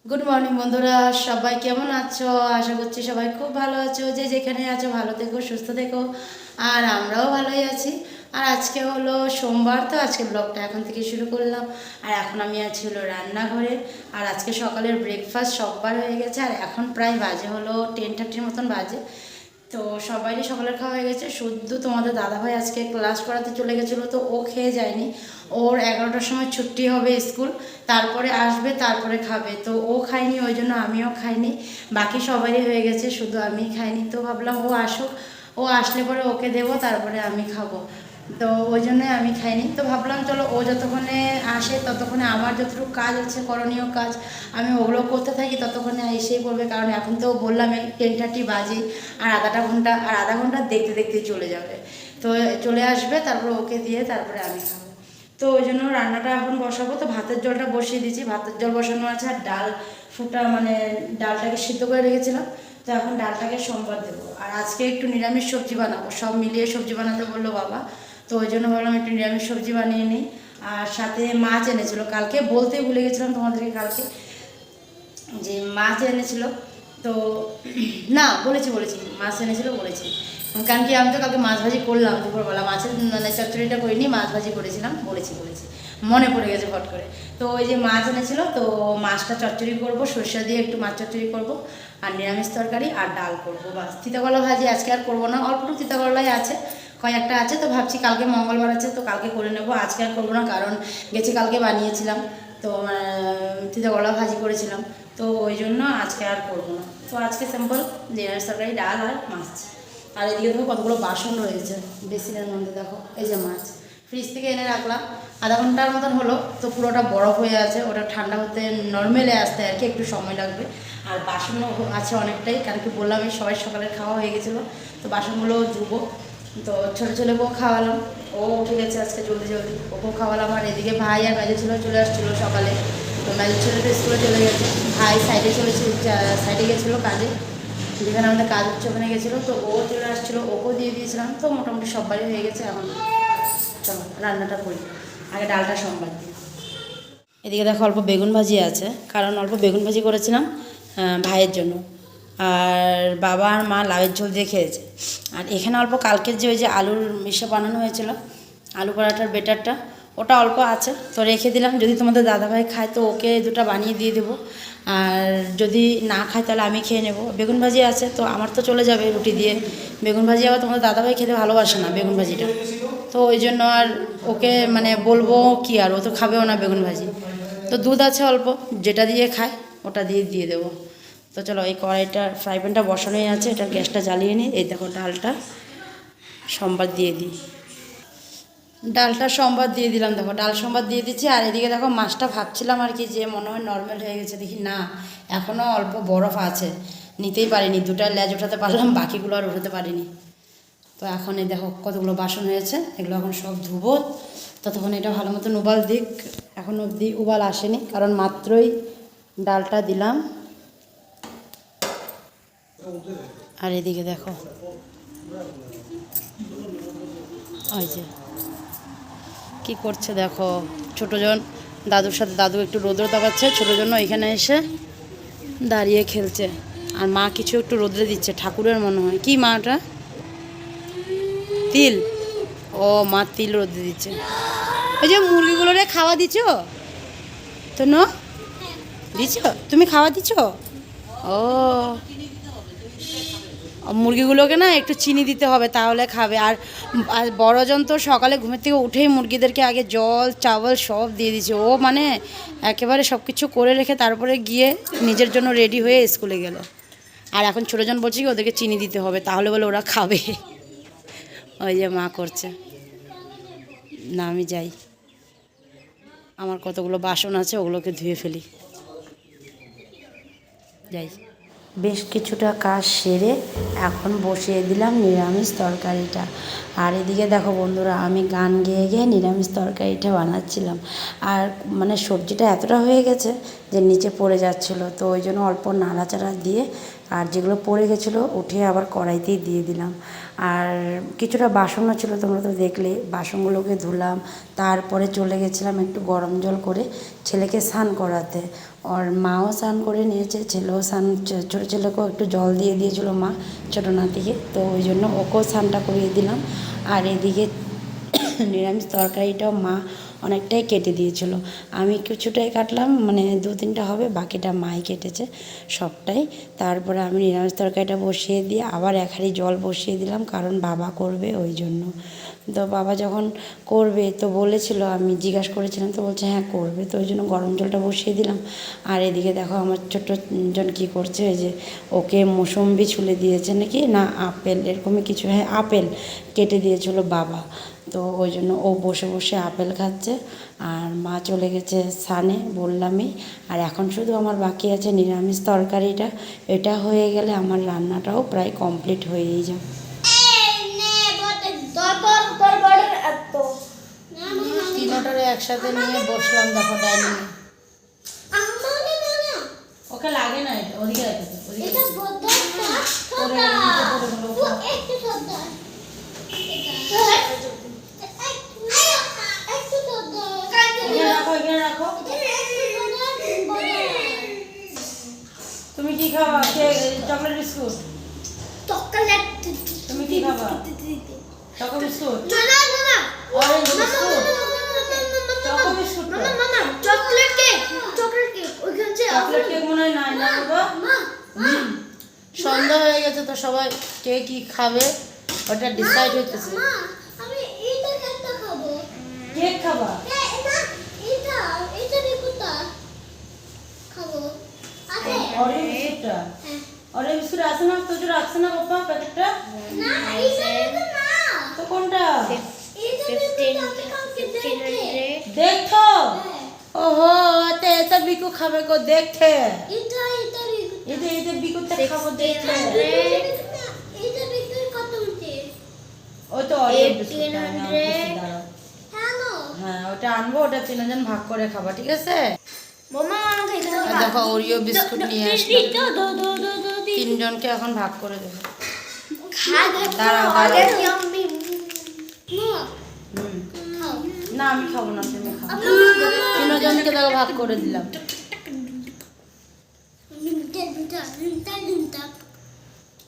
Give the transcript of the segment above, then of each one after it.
Good morning বন্ধুরা, সবাই কেমন আছো? আশা করছি সবাই খুব ভালো আছো। যে যেখানে আছো ভালো থেকো, সুস্থ থেকো। আর আমরাও ভালোই আছি। আর আজকে হলো সোমবার, তো আজকে ব্লগটা এখন থেকে শুরু করলাম। আর এখন আমি আছি হলো রান্নাঘরে। আর আজকে সকালের ব্রেকফাস্ট সববার হয়ে গেছে। আর এখন প্রায় বাজে হলো 10:30 মতন বাজে। তো সবারই সকালের খাওয়া হয়ে গেছে, শুধু তোমাদের দাদাভাই আজকে ক্লাস করাতে চলে গেছিলো, তো ও খেয়ে যায়নি। ওর 11টার সময় ছুটি হবে স্কুল, তারপরে আসবে, তারপরে খাবে। তো ও খায়নি, ওই জন্য আমিও খাইনি। বাকি সবারই হয়ে গেছে, শুধু আমি খাইনি। তো ভাবলাম ও আসুক, ও আসলে পরে ওকে দেবো, তারপরে আমি খাবো। তো ওই জন্যই আমি খাইনি। তো ভাবলাম চলো ও যতক্ষণে আসে ততক্ষণে আমার যতটুকু কাজ আছে, করণীয় কাজ, আমি ওগুলো করতে থাকি, ততক্ষণে এসেই পড়বে। কারণ এখন তো বললাম 10:30 বাজে। আর আধা ঘন্টা দেখতে দেখতে চলে যাবে। তো চলে আসবে, তারপর ওকে দিয়ে তারপরে আমি খাবো। তো ওই জন্য রান্নাটা এখন বসাবো। তো ভাতের জলটা বসিয়ে দিয়েছি, ভাতের জল বসানো আছে। আর ডাল ফুটা মানে ডালটাকে সিদ্ধ করে রেখেছিলাম। তো এখন ডালটাকে সোমবার দেবো। আর আজকে একটু নিরামিষ সবজি বানাবো, সব মিলিয়ে সবজি বানাতে বললো বাবা। তো ওই জন্য ভাবলাম একটু নিরামিষ সবজি বানিয়ে নিই। আর সাথে মাছ এনেছিলো কালকে, বলতেই ভুলে গেছিলাম তোমাদেরকে কালকে যে মাছ এনেছিল। তো না, বলেছি মাছ এনেছিল বলেছি। কারণ কি আমি তো কালকে মাছ ভাজি করলাম দুপুরবেলা, মাছের মানে চচ্চড়িটা করিনি, মাছ ভাজি করেছিলাম। বলেছি মনে পড়ে গেছে ফট করে। তো ওই যে মাছ এনেছিল, তো মাছটা চচ্চড়ি করবো, সরষে দিয়ে একটু মাছ চচ্চড়ি করবো। আর নিরামিষ তরকারি আর ডাল করবো, বাস। তিতাকলা ভাজি আজকে আর করবো না, অল্পটুকু তিতাকলাই আছে, কয়েকটা আছে। তো ভাবছি কালকে মঙ্গলবার আছে, তো কালকে করে নেবো, আজকে আর করবো না। কারণ গেছে কালকে বানিয়েছিলাম, তো তিতাকলা ভাজি করেছিলাম। তো ওই জন্য আজকে আর করবো না। তো আজকে সিম্পল নিরামিষ তরকারি, ডাল আর মাছ। আর এদিকে দেখো কতগুলো বাসন রয়েছে বেসিনের মধ্যে। দেখো এই যে মাছ ফ্রিজ থেকে এনে রাখলাম, আধা ঘন্টার মতন হলো। তো পুরোটা বরফ হয়ে আছে, ওটা ঠান্ডা হতে নর্মালে আসতে আর কি একটু সময় লাগবে। আর বাসনও আছে অনেকটাই, কারণ কি বললাম আমি সবাই সকালে খাওয়া হয়ে গেছিলো। তো বাসনগুলো ধুবো। তো ছোটো ছেলেকেও খাওয়ালাম, ও উঠে গেছে আজকে জলদি জলদি, ওকেও খাওয়ালাম। আর এদিকে ভাই আর মেজো ছেলে চলে আসছিলো সকালে। তো মেজো ছেলেটা স্কুলে চলে গেছে, ভাই সাইডে গেছিলো কাজে, যেখানে আমাদের কাজ হচ্ছে ওখানে গেছিলো। তো ও চলে আসছিলো, ওকেও দিয়ে দিয়েছিলাম। তো মোটামুটি সববারই হয়ে গেছে। এখন চলো রান্নাটা করি, আগে ডালটা সোমবার দিই। এদিকে দেখো অল্প বেগুন ভাজি আছে, কারণ অল্প বেগুন ভাজি করেছিলাম ভাইয়ের জন্য। আর বাবা আর মা লাউয়ের ঝোল দিয়ে খেয়েছে। আর এখানে অল্প কালকের যে ওই যে আলুর মিশা বানানো হয়েছিল, আলু পরাঠার বেটারটা, ওটা অল্প আছে, তো রেখে দিলাম। যদি তোমাদের দাদাভাই খায় তো ওকে দুটো বানিয়ে দিয়ে দেবো। আর যদি না খায় তাহলে আমি খেয়ে নেবো। বেগুন ভাজি আছে, তো আমার তো চলে যাবে রুটি দিয়ে। বেগুন ভাজি আবার তোমাদের দাদাভাই খেতে ভালোবাসে না বেগুন ভাজিটা, তো ওই জন্য আর ওকে মানে বলবো কি, আর ও তো খাবেও না বেগুন ভাজি। তো দুধ আছে অল্প, যেটা দিয়ে খায় ওটা দিয়ে দেবো। তো চলো এই কড়াইটা ফ্রাই প্যানটা বসানোই আছে, এটার গ্যাসটা জ্বালিয়ে নিই। এই দেখো ডালটা সোমবার দিয়ে দিই, ডালটা সোমবার দিয়ে দিলাম। দেখো ডাল সোমবার দিয়ে দিচ্ছি। আর এদিকে দেখো মাছটা ভাবছিলাম আর কি যে মনে হয় নর্মাল হয়ে গেছে, দেখি না এখনও অল্প বরফ আছে, নিতেই পারিনি। দুটা লেজ উঠাতে পারলাম, বাকিগুলো আর উঠাতে পারিনি। তো এখন এই দেখো কতগুলো বাসন হয়েছে, এগুলো এখন সব ধুবো। ততক্ষণ এটা ভালো মতন উবাল দিক। এখন অবধি উবাল আসেনি, কারণ মাত্রই ডালটা দিলাম। আর এদিকে দেখো ওই যে কী করছে দেখো, ছোটোজন দাদুর সাথে, দাদু একটু রৌদ্র তাকাচ্ছে, ছোটো জন্য এখানে এসে দাঁড়িয়ে খেলছে। আর মা কিছু একটু রোদ্রে দিচ্ছে, ঠাকুরের মনে হয়। কি মাটা তিল, ও মা তিল রোদ্রে দিচ্ছে। ওই যে মুরগিগুলোরে খাওয়া দিচ্ছ তো? ন দিচ্ছ তুমি, খাওয়া দিচ্ছ? ও মুরগিগুলোকে না একটু চিনি দিতে হবে, তাহলে খাবে। আর বড়জন তো সকালে ঘুমের থেকে উঠেই মুরগিদেরকে আগে জল চাवल সব দিয়ে দিচ্ছে। ও মানে একেবারে সব কিছু করে রেখে তারপরে গিয়ে নিজের জন্য রেডি হয়ে স্কুলে গেল। আর এখন ছোটোজন বলছে কি ওদেরকে চিনি দিতে হবে, তাহলে বলে ওরা খাবে। ওই যে মা করছে। না আমি যাই, আমার কতগুলো বাসন আছে ওগুলোকে ধুয়ে ফেলি, যাই। বেশ কিছুটা কাজ সেরে এখন বসিয়ে দিলাম নিরামিষ তরকারিটা। আর এদিকে দেখো বন্ধুরা, আমি গান গেয়ে গেয়ে নিরামিষ তরকারিটা বানাচ্ছিলাম। আর মানে সবজিটা এতটা হয়ে গেছে যে নিচে পড়ে যাচ্ছিলো, তো ওই জন্য অল্প নাড়াচাড়া দিয়ে আর যেগুলো পড়ে গেছিলো উঠিয়ে আবার কড়াইতেই দিয়ে দিলাম। আর কিছুটা বাসনও ছিল, তোমরা তো দেখলে, বাসনগুলোকে ধুলাম। তারপরে চলে গেছিলাম একটু গরম জল করে ছেলেকে স্নান করাতে। ওর মাও স্নান করে নিয়েছে, ছেলেও স্নান, ছোটো ছেলেকেও একটু জল দিয়ে দিয়েছিলো মা ছোটো নাতিকে, তো ওই জন্য ওকেও স্নানটা করিয়ে দিলাম। আর এদিকে নিরামিষ তরকারিটাও মা অনেকটাই কেটে দিয়েছিল, আমি কিছুটাই কাটলাম, মানে 2-3টা হবে, বাকিটা মাই কেটেছে সবটাই। তারপরে আমি নিরামিষ তরকারিটা বসিয়ে দিয়ে আবার 1 হাঁড়ি জল বসিয়ে দিলাম, কারণ বাবা করবে ওই জন্য। তো বাবা যখন করবে তো বলেছিল, আমি জিজ্ঞাসা করেছিলাম তো বলছে হ্যাঁ করবে, তো ওই জন্য গরম জলটা বসিয়ে দিলাম। আর এদিকে দেখো আমার ছোট্ট জন কী করছে, ওই যে ওকে মৌসম্বি ছুলে দিয়েছে নাকি না আপেল এরকমই কিছু, হ্যাঁ আপেল কেটে দিয়েছিল বাবা, তো ওই জন্য ও বসে বসে আপেল খাচ্ছে। আর মা চলে গেছে স্নানে বললামই। আর এখন শুধু আমার বাকি আছে নিরামিষ তরকারিটা, এটা হয়ে গেলে আমার রান্নাটাও প্রায় কমপ্লিট হয়েই যাবে। তিনটারে একসাথে নিয়ে বসলাম, দেখো ডাইনিং এ। ওকে লাগে না, এটা ওদিকে রাখতে, ওদিকে এটা বড় তুমি কি খাবা? Chocolate biscuit? চকলেট তুমি কি খাবা? Choco biscuit? না না না অরেঞ্জ বিস্কুট? Choco biscuit? না না না চকলেট কেক, চকলেট কেক ওইখানে চকলেট কেক মনে হয় নাই না বাবা। সন্ধ্যা হয়ে গেছে তো সবাই কে কি খাবে ওটা ডিসাইড হইতেছে। আমি এইটা কেকটা খাবো। কেক খাবা? না এটা এটা বিস্কুটটা খাবো। আরে অরেঞ্জ বিস্কুটটা? হ্যাঁ অরেঞ্জ বিস্কুট আছে না? তো জোর আছে না বাবা প্যাকেটটা? না এইটা না। তো কোনটা? 15 দেখো। ওহো তো এটা বিকু খাবে কো দেখে। এটা বিকুতে খাবো দেখে। এটা বিকু কত উঠে? ওই তো অরেঞ্জ বিস্কুট হ্যাঁ ওটা আনবো, ওটা 3 জন ভাগ করে খাবা, ঠিক আছে? মামা আমাকে দেখো ওরিও বিস্কুট নিয়ে আসলাম, 3 জনকে এখন ভাগ করে দেবো। দাঁড়াও না আমি খাবো না, তুমি খাও। 3 জনকে দেখো ভাগ করে দিলাম।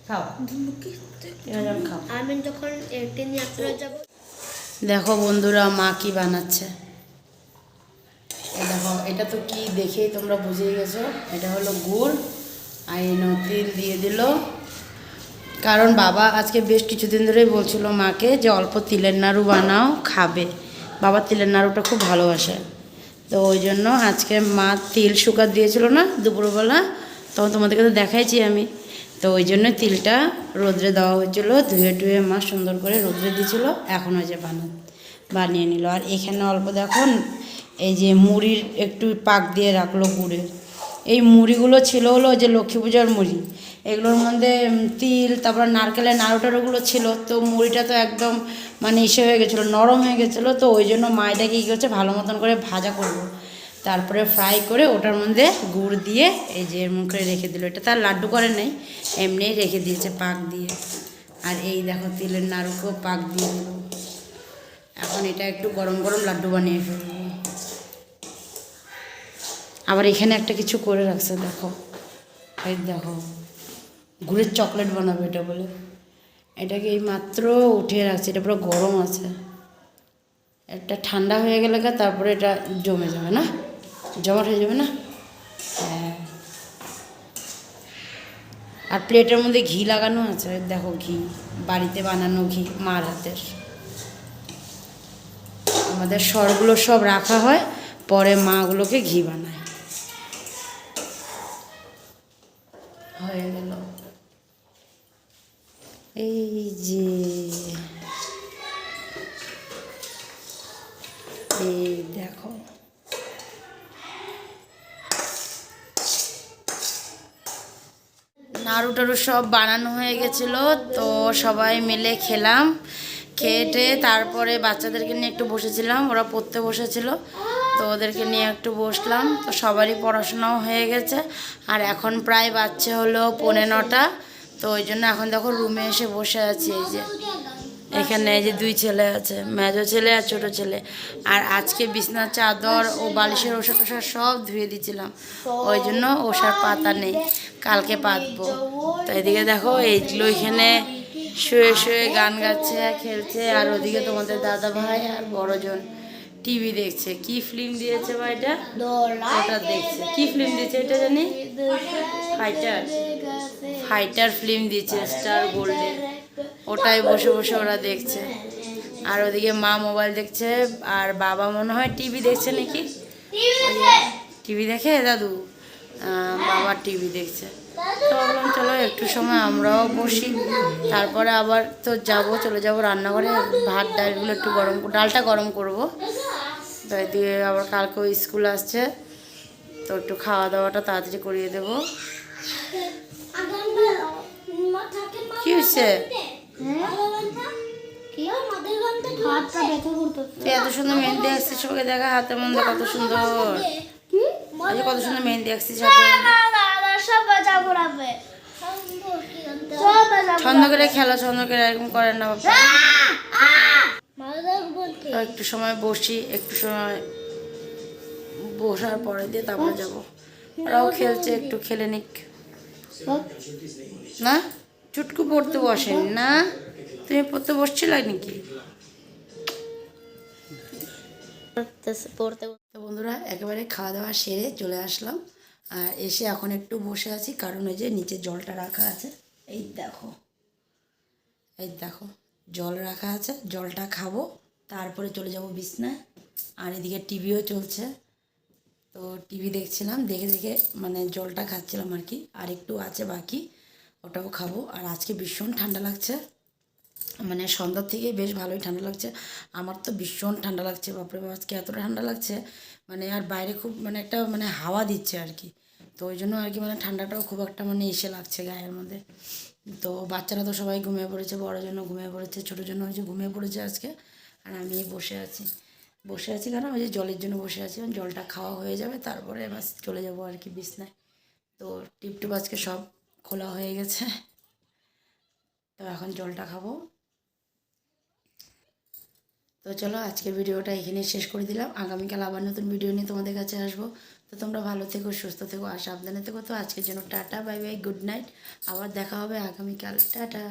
খাও 3 জন খাও। আমি যখন একদিন যাত্রা যাব। দেখো বন্ধুরা মা কি বানাচ্ছে, দেখো এটা তো কি দেখেই তোমরা বুঝেই গেছো, এটা হলো গুড় আর তিল দিয়ে দিল, কারণ বাবা আজকে বেশ কিছুদিন ধরেই বলছিল মাকে যে অল্প তিলের নাড়ু বানাও খাবে, বাবা তিলের নাড়ুটা খুব ভালোবাসে, তো ওই জন্য আজকে মা তিল শুকা দিয়েছিল না দুপুরবেলা, তখন তোমাদেরকে তো দেখাইছি আমি, তো ওই জন্য তিলটা রোদ্রে দেওয়া হয়েছিল, ধুয়ে টুয়ে মা সুন্দর করে রোদ্রে দিয়েছিল, এখন ওই যে বানিয়ে নিল। আর এখানে অল্প দেখুন এই যে মুড়ির একটু পাক দিয়ে রাখলো গুড়ের, এই মুড়িগুলো ছিল হলো যে লক্ষ্মী পূজার মুড়ি, এগুলোর মধ্যে তিল তারপর নারকেলের নাড়ুটাড়ুগুলো ছিল, তো মুড়িটা তো একদম মানে ইসে হয়ে গেছিলো, নরম হয়ে গেছিলো, তো ওই জন্য মায়েটা কী করছে ভালো মতন করে ভাজা করবো, তারপরে ফ্রাই করে ওটার মধ্যে গুড় দিয়ে এই যে এমন করে রেখে দিল, এটা তার লাড্ডু করে নেই এমনিই রেখে দিয়েছে পাক দিয়ে। আর এই দেখো তিলের নাড়ুকেও পাক দিয়ে দিল, এখন এটা একটু গরম গরম লাড্ডু বানিয়ে ফেলবো। আবার এখানে একটা কিছু করে রাখছে দেখো, এই দেখো গুড়ের চকলেট বানাবে এটা বলে, এটাকে এই মাত্র উঠিয়ে রাখছে, এটা পুরো গরম আছে, এটা ঠান্ডা হয়ে গেলে তারপরে এটা জমে যাবে না, জমাট হয়ে যাবে না। হ্যাঁ আর প্লেটের মধ্যে ঘি লাগানো আছে, দেখো ঘি বাড়িতে বানানো ঘি মার হাতের, আমাদের সরগুলো সব রাখা হয় পরে মাগুলোকে ঘি বানায়। হয়ে গেল এই যে এই দেখো নাড়ু টাড়ু সব বানানো হয়ে গেছিলো, তো সবাই মিলে খেলাম, খেয়ে তারপরে বাচ্চাদেরকে নিয়ে একটু বসেছিলাম, ওরা পড়তে বসেছিল, তো ওদেরকে নিয়ে একটু বসলাম, তো সবারই পড়াশোনাও হয়ে গেছে, আর এখন প্রায় বাচ্চা হলো 9:15, তো ওই জন্য এখন দেখো রুমে এসে বসে আছি, এই যে এখানে এই যে 2 ছেলে আছে, মেজো ছেলে আর ছোট ছেলে। আর আজকে বিছনার চাদর ও বালিশের ওষুধ টোষাদ সব ধুয়ে দিয়েছিলাম, ওই জন্য ওষার পাতা নেই, কালকে পাতবো। তো এদিকে দেখো এইগুলো এখানে শুয়ে শুয়ে গান গাচ্ছে, খেলছে। আর ওদিকে তোমাদের দাদা ভাই আর বড়জন টিভি দেখছে। কি ফিল্ম দিয়েছে বা এটা? ওটা দেখছে। কি ফিল্ম দিয়েছে এটা জানি? ফাইটার। ফাইটার ফিল্ম দিয়েছে স্টার গোল্ডে, ওটাই বসে বসে ওরা দেখছে। আর ওদিকে মা মোবাইল দেখছে, আর বাবা মনে হয় টিভি দেখছে নাকি। টিভি দেখে দাদু, বাবা টিভি দেখছে। তো ভাবলাম চলো একটু সময় আমরাও বসি, তারপরে আবার তো চলে যাব রান্নাঘরে। ভাত ডালগুলো একটু ডালটা গরম করব। তো এদিকে আবার কালকেও স্কুল আসছে, তো একটু খাওয়া দাওয়াটা তাড়াতাড়ি করিয়ে দেবো। কি হয়েছে? এত সুন্দর মেহেন্দি আঁকছিস, সবাইকে দেখা হাতের মধ্যে কত সুন্দর। কত সুন্দর মেহেন্দি আঁকছিস ছন্দ করে খেলো, ছন্দ করে এরকম করেন না বাবা। একটু সময় বসি, একটু সময় বসার পরে দিয়ে তারপরে যাবো। ওরাও খেলছে, একটু খেলে নিক না। চুটকু পড়তে বসেন না? তুমি পড়তে বসছিল নাকি? তো বন্ধুরা একেবারে খাওয়া দাওয়া সেরে চলে আসলাম, আর এসে এখন একটু বসে আছি, কারণ ওই যে নিচে জলটা রাখা আছে। এই দেখো জল রাখা আছে, জলটা খাবো, তারপরে চলে যাব বিছনায়। আর এদিকে টিভিও চলছে, তো টিভি দেখছিলাম, দেখে দেখে মানে জলটা খাচ্ছিলাম আর কি। আর একটু আছে বাকি, ওটাও খাবো। আর আজকে ভীষণ ঠান্ডা লাগছে, মানে সন্ধ্যার থেকে বেশ ভালোই ঠান্ডা লাগছে। আমার তো ভীষণ ঠান্ডা লাগছে, বাপরে বাপ আজকে এত ঠান্ডা লাগছে। মানে আর বাইরে খুব মানে একটা মানে হাওয়া দিচ্ছে আর কি, তো ওই জন্য আর কি মানে ঠান্ডাটাও খুব একটা মানে এসে লাগছে গায়ের মধ্যে। তো বাচ্চারা তো সবাই ঘুমিয়ে পড়েছে, বড় জন্য ঘুমিয়ে পড়েছে, ছোটো জন্য হয়েছে ঘুমিয়ে পড়েছে আজকে। আর আমি বসে আছি কারণ ওই যে জলের জন্য বসে আছি। জলটা খাওয়া হয়ে যাবে তারপরে বাস চলে যাব আর কি বিছনায়। তো টিপটিপ আজকে সব খোলা হয়ে গেছে, তো এখন জলটা খাবো। তো চলো আজকের ভিডিওটা এখানেই শেষ করে দিলাম। আগামীকাল আবার নতুন ভিডিও নিয়ে তোমাদের কাছে আসবো। তো তোমরা ভালো থেকো, সুস্থ থেকো আর সাবধানে থেকো। তো আজকের জন্য tata, bye bye, good night. আবার দেখা হবে আগামীকাল, টাটা।